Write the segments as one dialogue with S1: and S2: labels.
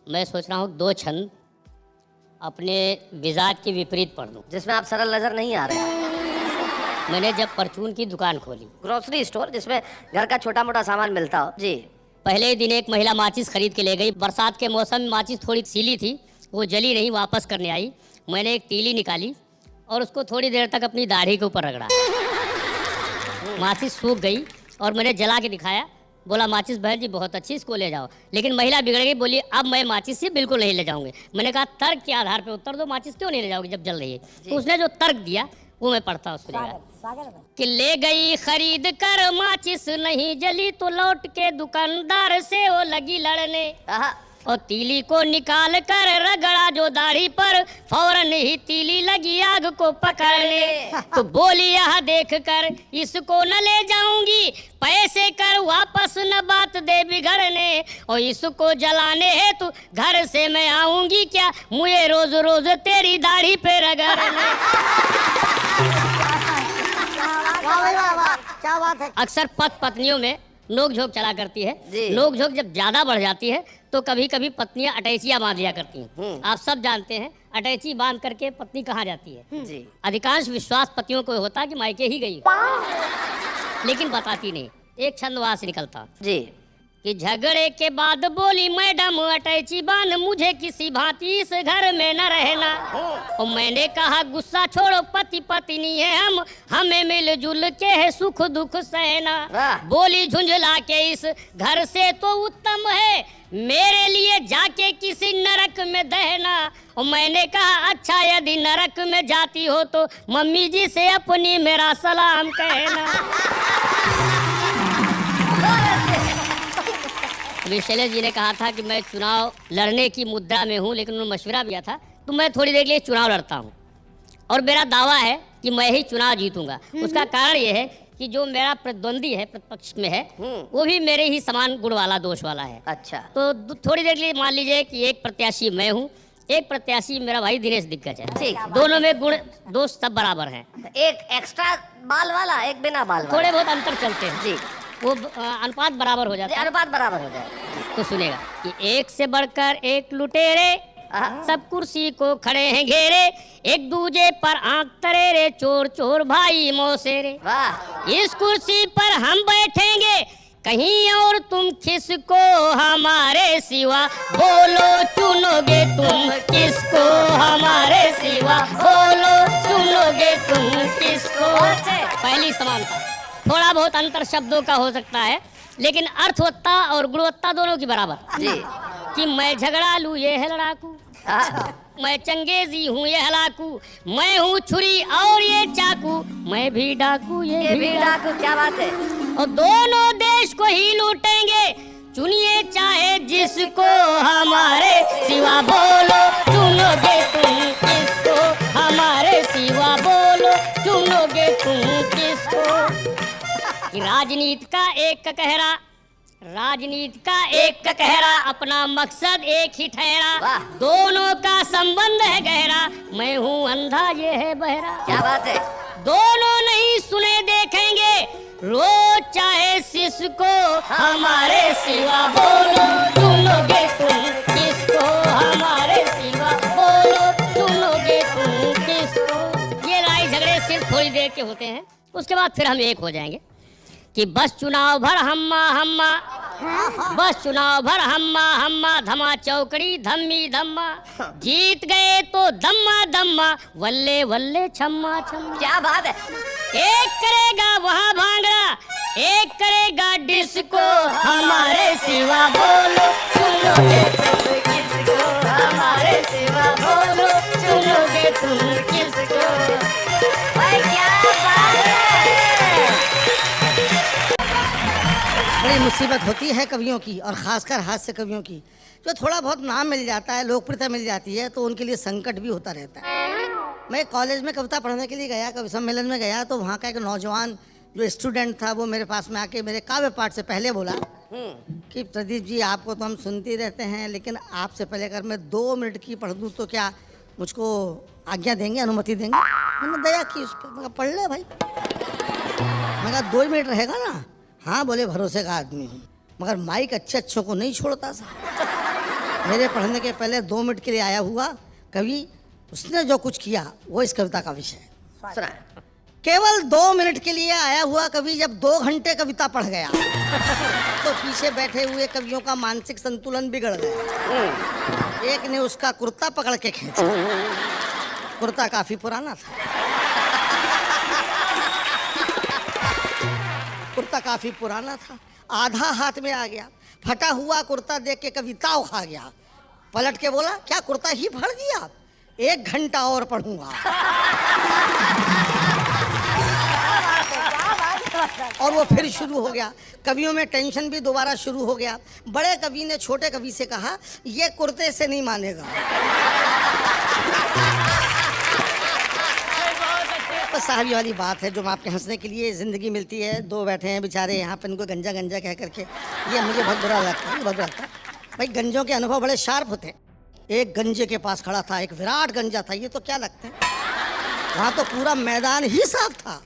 S1: मैं सोच रहा हूँ 2 छंद अपने मिजाज के विपरीत पढ़ लूँ,
S2: जिसमें आप सरल नजर नहीं आ रहे हैं।
S1: मैंने जब परचून की दुकान खोली,
S2: ग्रोसरी स्टोर जिसमें घर का छोटा मोटा सामान मिलता हो जी।
S1: पहले ही दिन एक महिला माचिस खरीद के ले गई। बरसात के मौसम में माचिस थोड़ी सीली थी, वो जली नहीं, वापस करने आई। मैंने एक तीली निकाली और उसको थोड़ी देर तक अपनी दाढ़ी के ऊपर रगड़ा। माचिस सूख गई और मैंने जला के दिखाया। बोला माचिस बहन जी बहुत अच्छी, इसको ले जाओ। लेकिन महिला बिगड़ गई, बोली अब मैं माचिस से बिल्कुल नहीं ले जाऊंगी। मैंने कहा तर्क के आधार पर उत्तर दो, माचिस क्यों नहीं ले जाओगी जब जल रही है? तो उसने जो तर्क दिया वो मैं पढ़ता हूँ, सुनिएगा। कि ले गई खरीद कर माचिस नहीं जली, तो लौट के दुकानदार से वो लगी लड़ने। और तीली को निकाल कर रगड़ा जो दाढ़ी पर, फौरन ही तीली लगी आग को पकड़ने। तो बोली यह देख कर इसको न ले जाऊंगी, पैसे कर वापस न बात दे बिगड़ने। और इसको जलाने है तो घर से मैं आऊंगी क्या, मुझे रोज रोज तेरी दाढ़ी पे रगड़ने।
S2: क्या बात है।
S1: अक्सर पति पत्नियों में नोक झोंक चला करती है।
S2: जी।
S1: नोक झोंक जब ज्यादा बढ़ जाती है तो कभी कभी पत्नियां अटैचियां बांध लिया करती हैं। आप सब जानते हैं अटैची बांध करके पत्नी कहाँ जाती है?
S2: जी।
S1: अधिकांश विश्वास पतियों को होता है कि मायके ही गई, लेकिन बताती नहीं। एक छंद वहां से निकलता
S2: जी
S1: कि झगड़े के बाद बोली मैडम अटैची बांध, मुझे किसी भांति इस घर में न रहना। और मैंने कहा गुस्सा छोड़ो, पति पत्नी है हम, हमें मिलजुल के है सुख दुख सहना। बोली झुंझला के इस घर से तो उत्तम है मेरे लिए जाके किसी नरक में दहना। और मैंने कहा अच्छा यदि नरक में जाती हो तो मम्मी जी से अपनी मेरा सलाम कहना। अभी शैलेश जी ने कहा था कि मैं चुनाव लड़ने की मुद्रा में हूँ, लेकिन उन्होंने मशवरा दिया था तो मैं थोड़ी देर के लिए चुनाव लड़ता हूँ और मेरा दावा है कि मैं ही चुनाव जीतूंगा। उसका कारण ये है कि जो मेरा प्रतिद्वंदी है, प्रतिपक्ष में है, वो भी मेरे ही समान गुण वाला, दोष वाला है।
S2: अच्छा।
S1: तो थोड़ी देर के लिए मान लीजिए कि एक प्रत्याशी मैं हूँ, एक प्रत्याशी मेरा भाई दिनेश दिग्गज है।
S2: ठीक।
S1: दोनों में गुण दोष सब बराबर हैं।
S2: एक एक्स्ट्रा बाल वाला, एक बिना बाल वाला।
S1: थोड़े बहुत अंतर चलते हैं
S2: जी।
S1: वो अनुपात बराबर हो जाता है।
S2: अनुपात बराबर हो जाए
S1: तो सुनेगा कि एक से बढ़कर एक लुटेरे, सब कुर्सी को खड़े हैं घेरे, एक दूजे पर आंख तरेरे, चोर चोर भाई मौसेरे।
S2: वाह।
S1: इस कुर्सी पर हम बैठेंगे कहीं और तुम किसको हमारे सिवा, बोलो चुनोगे तुम किसको हमारे सिवा, बोलो चुनोगे तुम किसको। पहली समानता, थोड़ा बहुत अंतर शब्दों का हो सकता है लेकिन अर्थवत्ता और गुणवत्ता दोनों की बराबर।
S2: जी।
S1: कि मैं झगड़ा लूं ये है लड़ाकू, मैं चंगेजी हूँ ये हलाकू, मैं हूँ छुरी और ये चाकू, मैं भी डाकू ये भी डाकू।
S2: क्या बात है।
S1: और दोनों देश को ही लूटेंगे, चुनिए चाहे जिसको हमारे सिवा, बोलो चुनोगे तुम किसको हमारे सिवा, बोलो चुनोगे तुम किसको। राजनीति का एक कहरा, अपना मकसद एक ही ठहरा, दोनों का संबंध है गहरा, मैं हूँ अंधा ये है बहरा।
S2: क्या बात है।
S1: दोनों नहीं सुने देखेंगे, रोज चाहे जिसको हमारे सिवा, बोलो चुनोगे तुम किसको हमारे सिवा, बोलो चुनोगे तुम किसको। ये लड़ाई झगड़े सिर्फ थोड़ी देर के होते हैं, उसके बाद फिर हम एक हो जाएंगे। कि बस चुनाव भर हम्मा हम्मा, बस चुनाव भर हम्मा हम्मा, धमा चौकड़ी धम्मी धम्मा, जीत गए तो दम्मा दम्मा, वल्ले वल्ले छम्मा छम्मा।
S2: क्या बात है।
S1: एक करेगा वहाँ भांगड़ा, एक करेगा डिस्को, हमारे सिवा बोलो चुनोगे तुम किसको हमारे सिवा, बोलो चुनोगे तुम किसको।
S2: क्या बात है।
S3: बड़ी मुसीबत होती है कवियों की, और ख़ासकर हास्य कवियों की। जो थोड़ा बहुत नाम मिल जाता है, लोकप्रियता मिल जाती है, तो उनके लिए संकट भी होता रहता है। मैं कॉलेज में कविता पढ़ने के लिए गया, कवि सम्मेलन में गया, तो वहाँ का एक नौजवान जो स्टूडेंट था वो मेरे पास में आके मेरे काव्य पाठ से पहले बोला कि प्रदीप जी आपको तो हम सुनते रहते हैं, लेकिन आपसे पहले अगर मैं 2 मिनट की पढ़ दूँ तो क्या मुझको आज्ञा देंगे, अनुमति देंगे? मैंने दया की उस पर, मैं पढ़ ले भाई। मैं कहा 2 मिनट रहेगा ना? हाँ बोले, भरोसे का आदमी हूँ, मगर माइक अच्छे अच्छों को नहीं छोड़ता सा। मेरे पढ़ने के पहले 2 मिनट के लिए आया हुआ कवि, उसने जो कुछ किया वो इस कविता का विषय है।
S2: सुना।
S3: केवल 2 मिनट के लिए आया हुआ कवि जब 2 घंटे कविता पढ़ गया तो पीछे बैठे हुए कवियों का मानसिक संतुलन बिगड़ गया। एक ने उसका कुर्ता पकड़ के खींचा। कुर्ता काफी पुराना था, कुर्ता काफी पुराना था, आधा हाथ में आ गया। फटा हुआ कुर्ता देख के कवि ताव खा गया, पलट के बोला, क्या कुर्ता ही फाड़ दिया? 1 घंटा और पढ़ूंगा। और वो फिर शुरू हो गया। कवियों में टेंशन भी दोबारा शुरू हो गया। बड़े कवि ने छोटे कवि से कहा, ये कुर्ते से नहीं मानेगा। तो साहबी वाली बात है, जो आपके हंसने के लिए जिंदगी मिलती है। 2 बैठे हैं बेचारे यहाँ पर, इनको गंजा गंजा कह करके, ये मुझे बहुत बुरा लगता है, बहुत बुरा लगता है। भाई गंजों के अनुभव बड़े शार्प होते हैं। एक गंजे के पास खड़ा था, एक विराट गंजा था। ये तो क्या लगते हैं, वहाँ तो पूरा मैदान ही साफ था,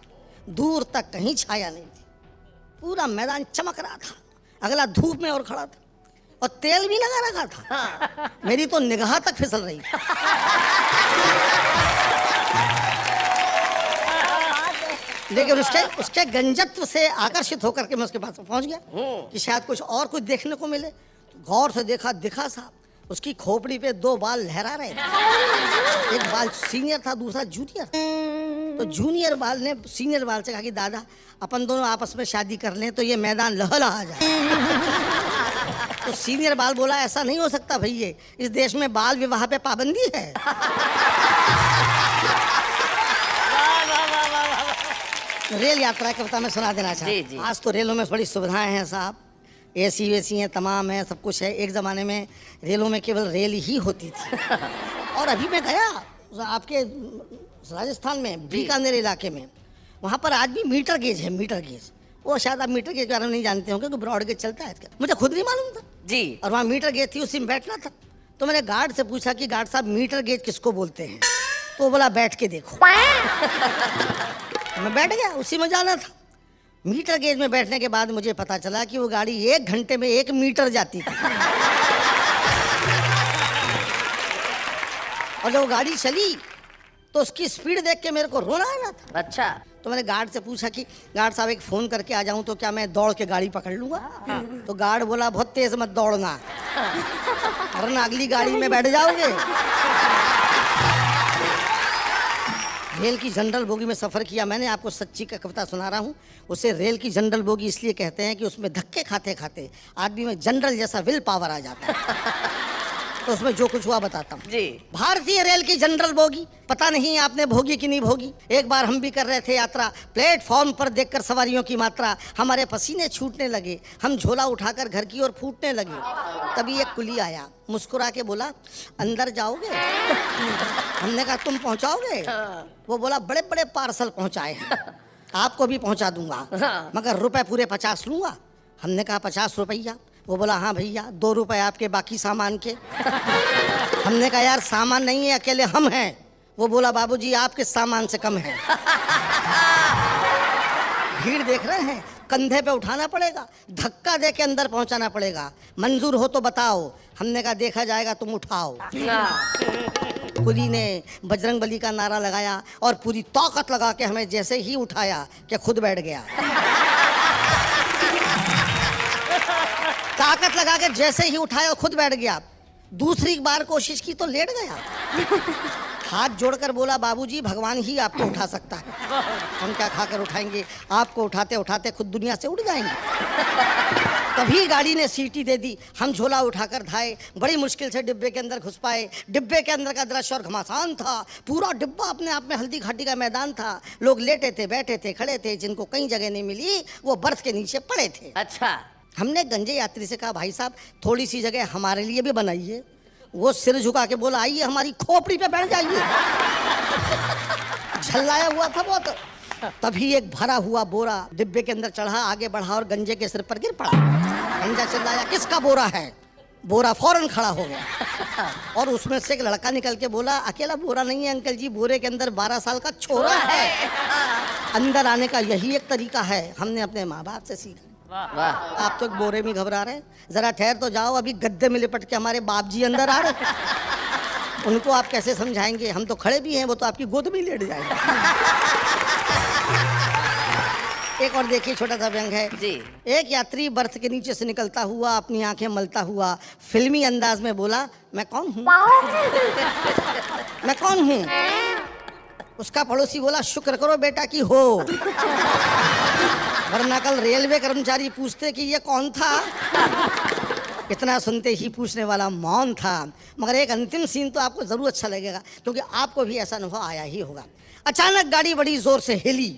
S3: दूर तक कहीं छाया नहीं थी, पूरा मैदान चमक रहा था। अगला धूप में और खड़ा था और तेल भी लगा रखा था। मेरी तो निगाह तक फिसल रही थी। लेकिन उसके गंजत्व से आकर्षित होकर के मैं उसके पास पहुंच गया कि शायद कुछ देखने को मिले। तो गौर से देखा, दिखा साहब, उसकी खोपड़ी पे 2 बाल लहरा रहे थे। एक बाल सीनियर था, दूसरा जूनियर। तो जूनियर बाल ने सीनियर बाल से कहा कि दादा, अपन दोनों आपस में शादी कर लें तो ये मैदान लहलहा जाए। तो सीनियर बाल बोला, ऐसा नहीं हो सकता भैया, इस देश में बाल विवाह पे पाबंदी है। रेल यात्रा की कविता में सुना देना चाहिए। आज तो रेलों में बड़ी सुविधाएं हैं साहब, एसी वेसी हैं, तमाम है, सब कुछ है। एक ज़माने में रेलों में केवल रेल ही होती थी। और अभी मैं गया आपके राजस्थान में, बीकानेर इलाके में, वहाँ पर आज भी मीटर गेज है, मीटर गेज। वो शायद आप मीटर गेज के बारे में नहीं जानते होंगे, क्योंकि ब्रॉड गेज चलता है, मुझे खुद नहीं मालूम था जी। और वहाँ मीटर गेज थी, उसी में बैठना था। तो मैंने गार्ड से पूछा कि गार्ड साहब, मीटर गेज किसको बोलते हैं? तो वो बोला, बैठ के देखो। मैं बैठ गया, उसी में जाना था। मीटर गेज में बैठने के बाद मुझे पता चला कि वो गाड़ी 1 घंटे में 1 मीटर जाती थी। और जब वो गाड़ी चली तो उसकी स्पीड देख के मेरे को रोना आ रहा था।
S2: अच्छा।
S3: तो मैंने गार्ड से पूछा कि गार्ड साहब, एक फ़ोन करके आ जाऊं तो क्या मैं दौड़ के गाड़ी पकड़ लूँगा? तो गार्ड बोला, बहुत तेज़ मत दौड़ना, वरना अगली गाड़ी में बैठ जाओगे। रेल की जनरल बोगी में सफ़र किया मैंने, आपको सच्ची का कविता सुना रहा हूँ। उसे रेल की जनरल बोगी इसलिए कहते हैं कि उसमें धक्के खाते खाते आदमी में जनरल जैसा विल पावर आ जाता है। तो उसमें जो कुछ हुआ बताता हूँ जी। भारतीय रेल की जनरल बोगी, पता नहीं आपने भोगी कि नहीं भोगी। एक बार हम भी कर रहे थे यात्रा, प्लेटफॉर्म पर देखकर सवारियों की मात्रा, हमारे पसीने छूटने लगे, हम झोला उठाकर घर की ओर फूटने लगे। तभी एक कुली आया, मुस्कुरा के बोला, अंदर जाओगे? हमने कहा, तुम पहुंचाओगे? वो बोला, बड़े बड़े पार्सल पहुंचाए हैं, आपको भी पहुंचा दूंगा, मगर रुपए पूरे 50 लूंगा। हमने कहा, 50 रुपया? वो बोला, हाँ भैया, 2 रुपए आपके, बाकी सामान के। हमने कहा, यार सामान नहीं है, अकेले हम हैं। वो बोला, बाबूजी आपके सामान से कम है। भीड़ देख रहे हैं, कंधे पे उठाना पड़ेगा, धक्का दे के अंदर पहुंचाना पड़ेगा, मंजूर हो तो बताओ। हमने कहा, देखा जाएगा, तुम उठाओ। कुली ने बजरंगबली का नारा लगाया और पूरी ताकत लगा के हमें जैसे ही उठाया कि खुद बैठ गया। ताकत लगा के जैसे ही उठाया और खुद बैठ गया। दूसरी बार कोशिश की तो लेट गया। हाथ जोड़कर बोला, बाबूजी भगवान ही आपको उठा सकता है, हम क्या खाकर उठाएंगे, आपको उठाते उठाते खुद दुनिया से उड़ जाएंगे। तभी गाड़ी ने सीटी दे दी, हम झोला उठाकर धाए, बड़ी मुश्किल से डिब्बे के अंदर घुस पाए। डिब्बे के अंदर का दृश्य और घमासान था, पूरा डिब्बा अपने आप में हल्दी घाटी का मैदान था। लोग लेटे थे, बैठे थे, खड़े थे, जिनको कहीं जगह नहीं मिली वो बर्थ के नीचे पड़े थे।
S2: अच्छा। हमने
S3: गंजे यात्री से कहा, भाई साहब थोड़ी सी जगह हमारे लिए भी बनाइए। वो सिर झुका के बोला, आइए हमारी खोपड़ी पे बैठ जाइए। झल्लाया हुआ था बहुत। तभी एक भरा हुआ बोरा डिब्बे के अंदर चढ़ा, आगे बढ़ा और गंजे के सिर पर गिर पड़ा। गंजा चिल्लाया, किसका बोरा है? बोरा फौरन खड़ा हो गया और उसमें से एक लड़का निकल के बोला, अकेला बोरा नहीं है अंकल जी, बोरे के अंदर 12 साल का छोरा है। अंदर आने का यही एक तरीका है, हमने अपने माँ बाप से सीखा।
S2: वाह।
S3: आप तो एक बोरे में घबरा रहे हैं, जरा ठहर तो जाओ, अभी गद्दे में लिपट के हमारे बाप जी अंदर आ रहे हैं। उनको आप कैसे समझाएंगे? हम तो खड़े भी हैं, वो तो आपकी गोद में ही लेट जाएंगे। एक और देखिए, छोटा सा व्यंग है
S2: जी।
S3: एक यात्री बर्थ के नीचे से निकलता हुआ अपनी आंखें मलता हुआ फिल्मी अंदाज में बोला, मैं कौन हूँ? मैं कौन हूँ? उसका पड़ोसी बोला, शुक्र करो बेटा कि हो, वरना कल रेलवे कर्मचारी पूछते कि ये कौन था। इतना सुनते ही पूछने वाला मौन था। मगर एक अंतिम सीन तो आपको जरूर अच्छा लगेगा, क्योंकि आपको भी ऐसा अनुभव आया ही होगा। अचानक गाड़ी बड़ी जोर से हिली।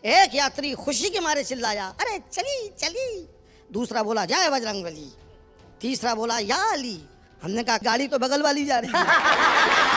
S3: एक यात्री खुशी के मारे चिल्लाया, अरे चली चली। दूसरा बोला, जय बजरंगबली। तीसरा बोला, या अली। हमने कहा, गाड़ी तो बगल वाली जा रही है।